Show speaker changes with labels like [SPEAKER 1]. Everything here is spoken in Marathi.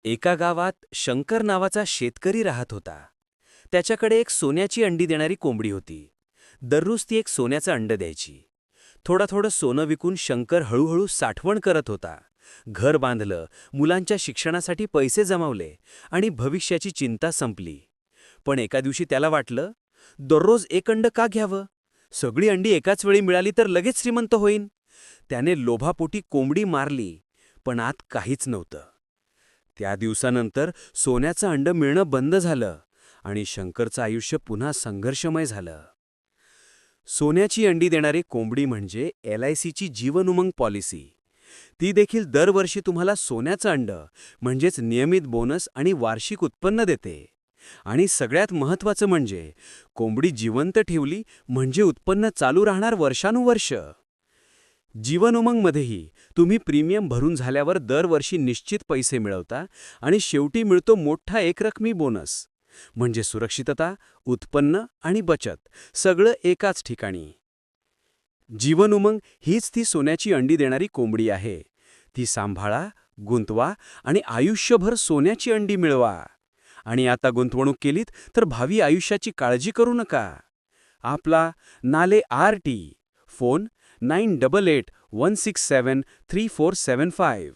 [SPEAKER 1] एका गावात शंकर नावाचा शेतकरी राहत होता. त्याच्याकडे एक सोन्याची अंडी देणारी कोंबडी होती. दररोज ती एक सोन्याचं अंड द्यायची. थोडं सोनं विकून शंकर हळूहळू साठवण करत होता. घर बांधलं, मुलांच्या शिक्षणासाठी पैसे जमावले आणि भविष्याची चिंता संपली. पण एका दिवशी त्याला वाटलं, दररोज एक अंड का घ्यावं? सगळी अंडी एकाच वेळी मिळाली तर लगेच श्रीमंत होईन. त्याने लोभापोटी कोंबडी मारली, पण आत काहीच नव्हतं. त्या दिवसानंतर सोन्याचं अंड मिळणं बंद झालं आणि शंकरचं आयुष्य पुन्हा संघर्षमय झालं. सोन्याची अंडी देणारी कोंबडी म्हणजे LICची जीवन उमंग पॉलिसी. ती देखील दरवर्षी तुम्हाला सोन्याचं अंड म्हणजेच नियमित बोनस आणि वार्षिक उत्पन्न देते. आणि सगळ्यात महत्त्वाचं म्हणजे कोंबडी जिवंत ठेवली म्हणजे उत्पन्न चालू राहणार वर्षानुवर्ष. जीवन उमंगमध्येही तुम्ही प्रीमियम भरून झाल्यावर दरवर्षी निश्चित पैसे मिळवता आणि शेवटी मिळतो मोठा एकरकमी बोनस. म्हणजे सुरक्षितता, उत्पन्न आणि बचत सगळं एकाच ठिकाणी. जीवन उमंग हीच ती सोन्याची अंडी देणारी कोंबडी आहे. ती सांभाळा, गुंतवा आणि आयुष्यभर सोन्याची अंडी मिळवा. आणि आता गुंतवणूक केलीत तर भावी आयुष्याची काळजी करू नका. आपला नाले RT, फोन 9881673475.